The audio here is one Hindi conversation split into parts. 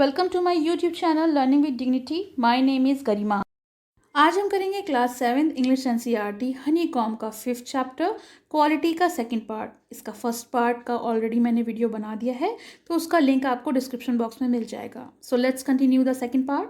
Welcome to my YouTube channel learning with dignity. My name is Garima. आज हम करेंगे class 7 English NCERT honeycomb का 5th चैप्टर क्वालिटी का सेकंड पार्ट। इसका फर्स्ट पार्ट का ऑलरेडी मैंने वीडियो बना दिया है, तो उसका लिंक आपको डिस्क्रिप्शन बॉक्स में मिल जाएगा। So let's continue the second part.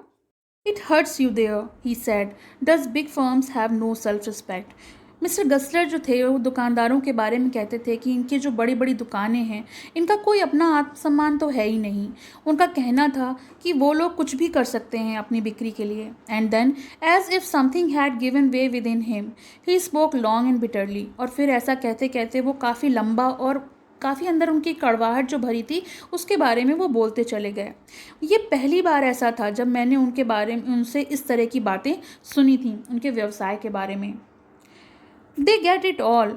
It hurts you there, he said. Does big firms have no self-respect? Mister Gessler जो थे वो दुकानदारों के बारे में कहते थे कि इनके जो बड़ी बड़ी दुकानें हैं इनका कोई अपना आत्मसम्मान तो है ही नहीं। उनका कहना था कि वो लोग कुछ भी कर सकते हैं अपनी बिक्री के लिए। And then as if something had given way within him he spoke long and bitterly. और फिर ऐसा कहते कहते वो काफ़ी लंबा और काफ़ी अंदर उनकी कड़वाहट जो भरी थी उसके बारे में वो बोलते चले गए। ये पहली बार ऐसा था जब मैंने उनके बारे में उनसे इस तरह की बातें सुनी थी उनके व्यवसाय के बारे में। They get it all,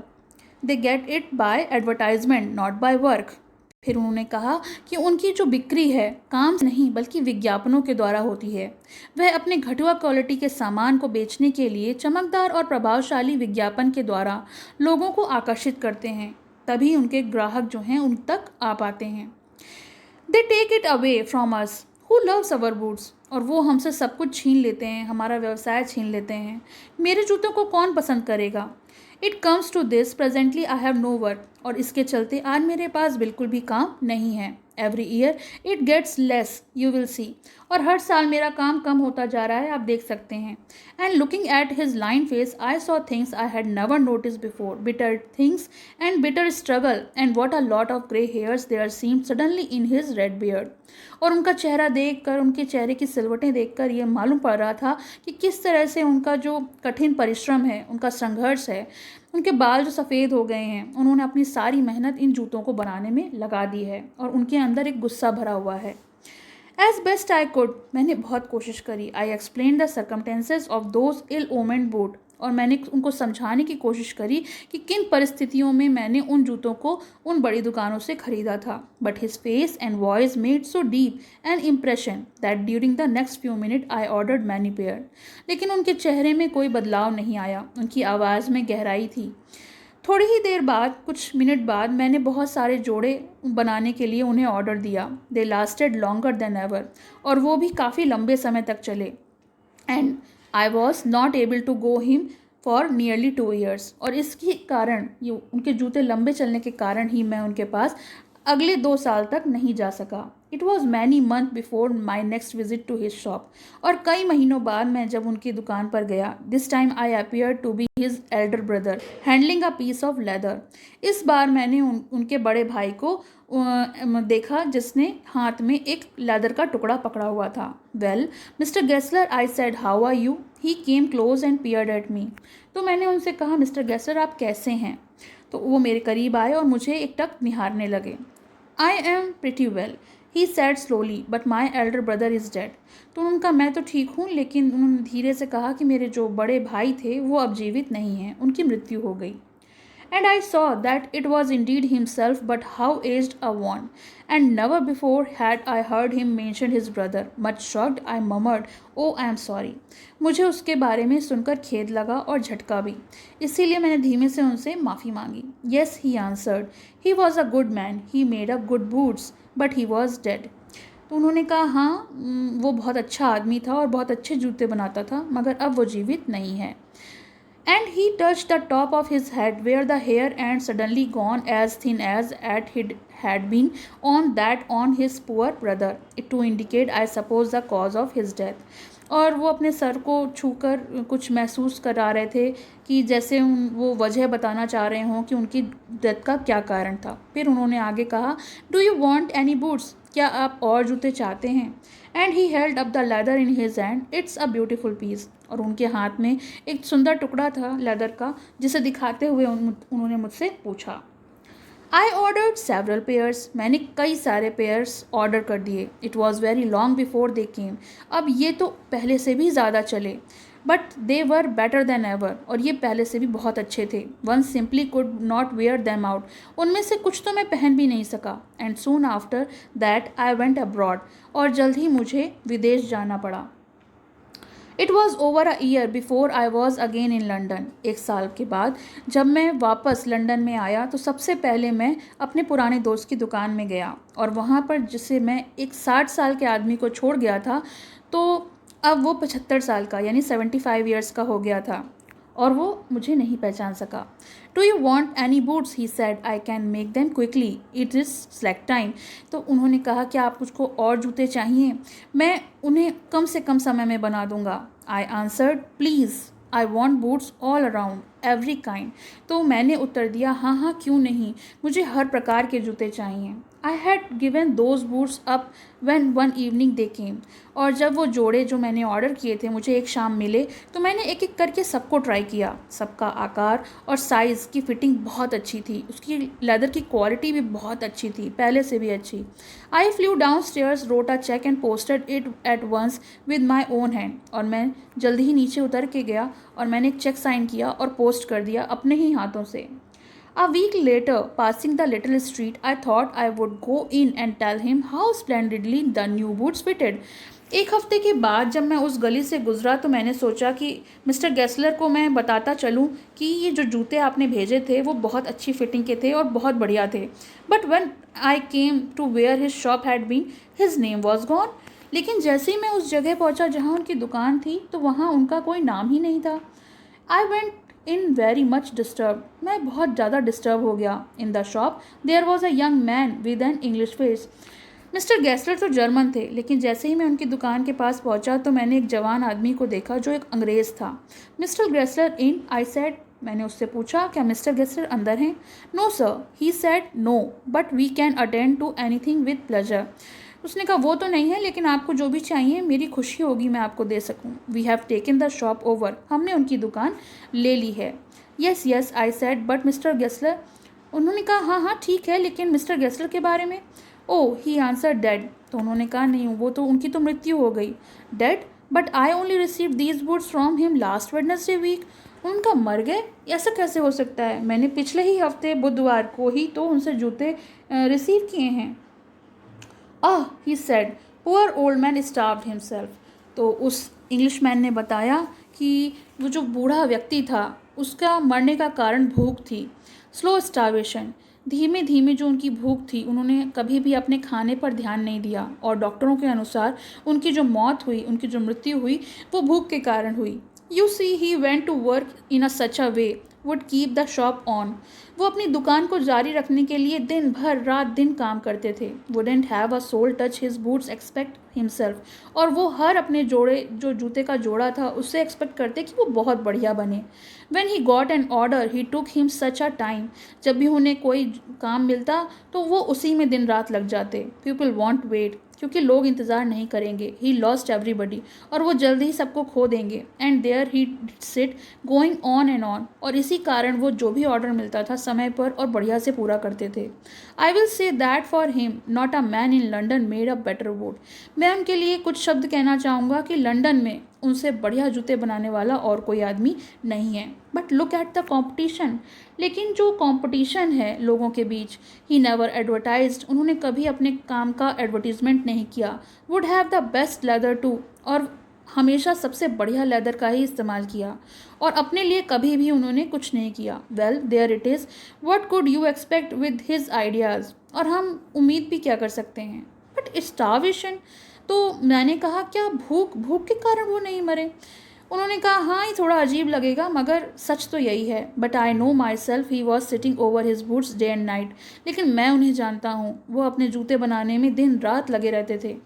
they get it by advertisement not by work. फिर उन्होंने कहा कि उनकी जो बिक्री है काम से नहीं बल्कि विज्ञापनों के द्वारा होती है। वह अपने घटुआ क्वालिटी के सामान को बेचने के लिए चमकदार और प्रभावशाली विज्ञापन के द्वारा लोगों को आकर्षित करते हैं, तभी उनके ग्राहक जो हैं उन तक आ पाते हैं। They take it away from us who loves our boots. और वो हमसे सब कुछ छीन लेते हैं, हमारा व्यवसाय छीन लेते हैं। मेरे जूतों को कौन पसंद करेगा? It comes to this presently I have no work. और इसके चलते आज मेरे पास बिल्कुल भी काम नहीं है। Every year it gets less, you will see. और हर साल मेरा काम कम होता जा रहा है, आप देख सकते हैं। And looking at his line face I saw things I had never notice before, bitter things and bitter struggle and what a lot of grey hairs there seem suddenly in his red beard. और उनका चेहरा देखकर, उनके चेहरे की सिलवटें देखकर ये मालूम पड़ रहा था कि किस तरह से उनका जो कठिन परिश्रम है, उनका संघर्ष है, उनके बाल जो सफ़ेद हो गए हैं, उन्होंने अपनी सारी मेहनत इन जूतों को बनाने में लगा दी है और उनके अंदर एक गुस्सा भरा हुआ है। एज बेस्ट आई कुड, मैंने बहुत कोशिश करी। I explain the circumstances of those ill omened boot. और मैंने उनको समझाने की कोशिश करी कि किन परिस्थितियों में मैंने उन जूतों को उन बड़ी दुकानों से खरीदा था। But his face and voice made so deep an impression that during the next few minute I ordered many pair. लेकिन उनके चेहरे में कोई बदलाव नहीं आया, उनकी आवाज़ में गहराई थी। थोड़ी ही देर बाद, कुछ मिनट बाद, मैंने बहुत सारे जोड़े बनाने के लिए उन्हें ऑर्डर दिया। They lasted longer than ever. और वो भी काफ़ी लंबे समय तक चले। And I was not able to go him for nearly 2 years। और इसके कारण, ये उनके जूते लंबे चलने के कारण ही मैं उनके पास अगले 2 साल तक नहीं जा सका। It was many month before my next visit to his shop. और कई महीनों बाद मैं जब उनकी दुकान पर गया, this time I appear to be his elder brother handling a piece of leather. इस बार मैंने उनके बड़े भाई को देखा जिसने हाथ में एक लेदर का टुकड़ा पकड़ा हुआ था। Well mister Gessler, I said, how are you? He came close and peered at me. तो मैंने उनसे कहा, मिस्टर गेस्लर आप कैसे हैं? तो वो मेरे करीब आए और मुझे एकटक निहारने लगे। I am pretty well, he sad slowly, but my elder brother is dead. तो उनका मैं तो ठीक हूँ, लेकिन उन्होंने धीरे से कहा कि मेरे जो बड़े भाई थे वो अब जीवित नहीं हैं, उनकी मृत्यु हो गई। And I saw that it was indeed himself, but how aged a one. And never before had I heard him mention his brother. Much shocked, I murmured, "Oh, I am sorry." मुझे उसके बारे में सुनकर खेद लगा और झटका भी, इसीलिए मैंने धीमे से उनसे माफ़ी मांगी। Yes, he answered. He was a good man. He made up good boots, but he was dead. तो उन्होंने कहा, हाँ, वो बहुत अच्छा आदमी था और बहुत अच्छे जूते बनाता था, मगर अब वो जीवित नहीं है। And he touched the top of his head where the hair and suddenly gone as thin as it had been on his poor brother, to indicate, I suppose, the cause of his death. और वो अपने सर को छूकर कुछ महसूस करा रहे थे कि जैसे वो वजह बताना चाह रहे हों कि उनकी डेथ का क्या कारण था। फिर उन्होंने आगे कहा, do you want any boots? क्या आप और जूते चाहते हैं? And he held up the leather in his hand, it's a beautiful piece. और उनके हाथ में एक सुंदर टुकड़ा था लेदर का, जिसे दिखाते हुए उन्होंने मुझसे पूछा। आई ऑर्डर्ड सेवरल पेयर्स, मैंने कई सारे पेयर्स ऑर्डर कर दिए। It was very long before they came, अब ये तो पहले से भी ज़्यादा चले। But they were better than ever, और ये पहले से भी बहुत अच्छे थे। One simply could not wear them out, उनमें से कुछ तो मैं पहन भी नहीं सका। And soon after that I went abroad, और जल्द ही मुझे विदेश जाना पड़ा। It was over a year before I was again in London. एक साल के बाद जब मैं वापस लंदन में आया तो सबसे पहले मैं अपने पुराने दोस्त की दुकान में गया और वहाँ पर जिसे मैं एक 60 साल के आदमी को छोड़ गया था, तो अब वो 75 साल का यानी 75 ईयर्स का हो गया था और वो मुझे नहीं पहचान सका। Do you want any boots, he said, I can make them quickly, it is slack time. तो उन्होंने कहा क्या आप मुझको और जूते चाहिए, मैं उन्हें कम से कम समय में बना दूंगा। I answered, please I want boots all around every kind. तो मैंने उत्तर दिया, हाँ हाँ क्यों नहीं, मुझे हर प्रकार के जूते चाहिए। I had given those boots up when one evening they came. और जब वो जोड़े जो मैंने ऑर्डर किए थे मुझे एक शाम मिले तो मैंने एक एक करके सबको ट्राई किया। सबका आकार और साइज़ की फिटिंग बहुत अच्छी थी, उसकी लेदर की क्वालिटी भी बहुत अच्छी थी, पहले से भी अच्छी। I flew downstairs, wrote a cheque and posted it at once with my own hand. और मैं जल्दी ही नीचे उतर के गया और मैंने एक चेक साइन किया और पोस्ट कर दिया अपने ही हाथों से। A week later, passing the little street, I thought I would go in and tell him how splendidly the new boots fitted. एक हफ्ते के बाद जब मैं उस गली से गुजरा तो मैंने सोचा कि मिस्टर गेस्लर को मैं बताता चलूं कि ये जो जूते आपने भेजे थे वो बहुत अच्छी फिटिंग के थे और बहुत बढ़िया थे। But when I came to where his shop had been, his name was gone. लेकिन जैसे ही मैं उस जगह पहुंचा जहां उनकी दुकान थी तो वहां उनका कोई नाम ही नहीं था। I went in very much disturb, मैं बहुत ज़्यादा डिस्टर्ब हो गया। In the shop there was a young man with an English face. Mister Gessler तो जर्मन थे, लेकिन जैसे ही मैं उनकी दुकान के पास पहुंचा तो मैंने एक जवान आदमी को देखा जो एक अंग्रेज़ था। Mister Gessler in, I said. मैंने उससे पूछा क्या मिस्टर गेस्लर अंदर हैं। No sir, he said, no but we can attend to anything with pleasure. उसने कहा वो तो नहीं है, लेकिन आपको जो भी चाहिए मेरी खुशी होगी मैं आपको दे सकूं। We have taken the shop over, हमने उनकी दुकान ले ली है। Yes yes, I said, but mister Gessler. उन्होंने कहा हाँ हाँ ठीक है, लेकिन मिस्टर गेस्लर के बारे में। ओह, ही आंसर, डेड। तो उन्होंने कहा नहीं, वो तो उनकी तो मृत्यु हो गई। Dead, but I only receive these boots from him last Wednesday week. उनका मर गए, ऐसा कैसे हो सकता है, मैंने पिछले ही हफ्ते बुधवार को ही तो उनसे जूते रिसीव किए हैं। Ah, he said, poor old man starved himself. तो उस इंग्लिश मैन ने बताया कि वो जो बूढ़ा व्यक्ति था उसका मरने का कारण भूख थी, स्लो स्टार्वेशन। धीमे धीमे जो उनकी भूख थी, उन्होंने कभी भी अपने खाने पर ध्यान नहीं दिया और डॉक्टरों के अनुसार उनकी जो मौत हुई, उनकी जो मृत्यु हुई वो भूख के कारण हुई। You see, he went to work in a such a way would keep the shop on. वो अपनी दुकान को जारी रखने के लिए दिन भर रात दिन काम करते थे। Wouldn't have a soul touch his boots expect himself. और वो हर अपने जोड़े जो जूते का जोड़ा था उससे एक्सपेक्ट करते कि वो बहुत बढ़िया बने। When he got an order he took him such a time. जब भी उन्हें कोई काम मिलता तो वो उसी में दिन रात लग जाते। पीपल वॉन्ट वेट, क्योंकि लोग इंतज़ार नहीं करेंगे। ही लॉस्ट एवरीबडी, और वो जल्दी ही सबको खो देंगे। And there he sit going on and on, और इसी कारण वो जो भी ऑर्डर मिलता था समय पर और बढ़िया से पूरा करते थे। I will say that for him not a man in London made a better would. मैं उनके लिए कुछ शब्द कहना चाहूँगा कि लंदन में उनसे बढ़िया जूते बनाने वाला और कोई आदमी नहीं है। But look at the competition, लेकिन जो कॉम्पिटिशन है लोगों के बीच। ही नेवर एडवर्टाइज्ड, उन्होंने कभी अपने काम का एडवर्टीजमेंट नहीं किया। Would have the best leather too, और हमेशा सबसे बढ़िया लेदर का ही इस्तेमाल किया। और अपने लिए कभी भी उन्होंने कुछ नहीं किया। Well there it is, what could you expect with his ideas. और हम उम्मीद भी क्या कर सकते हैं। बट स्टार्वेशन, तो मैंने कहा क्या भूख भूख के कारण वो नहीं मरे। उन्होंने कहा हाँ, ये थोड़ा अजीब लगेगा मगर सच तो यही है। But I know my self he was sitting over his boots day and night. लेकिन मैं उन्हें जानता हूँ, वो अपने जूते बनाने में दिन रात लगे रहते थे।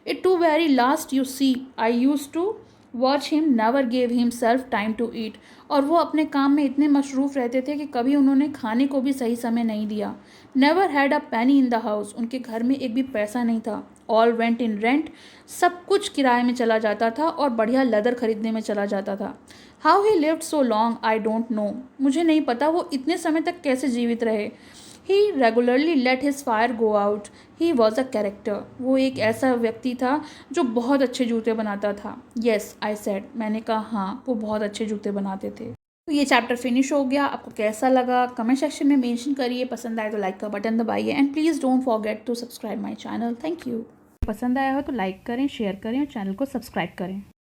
It to very last you see I used to watch him never gave himself time to eat. और वो अपने काम में इतने मशरूफ़ रहते थे कि कभी उन्होंने खाने को भी सही समय नहीं दिया। Never had a Penney in the house, उनके घर में एक भी पैसा नहीं था। ऑल वेंट इन रेंट, सब कुछ किराए में चला जाता था और बढ़िया लेदर खरीदने में चला जाता था। How he lived so long I don't know, मुझे नहीं पता वो इतने समय तक कैसे जीवित रहे। He regularly let his fire go out. He was a character, वो एक ऐसा व्यक्ति था जो बहुत अच्छे जूते बनाता था। येस, आई सेड, मैंने कहा हाँ, वो बहुत अच्छे जूते बनाते थे। तो ये चैप्टर फिनिश हो गया। आपको कैसा लगा कमेंट सेक्शन में मेंशन करिए। पसंद आए तो लाइक का बटन दबाइए and please don't forget to subscribe my channel. Thank you. पसंद आया हो तो लाइक करें, शेयर करें और चैनल को सब्सक्राइब करें।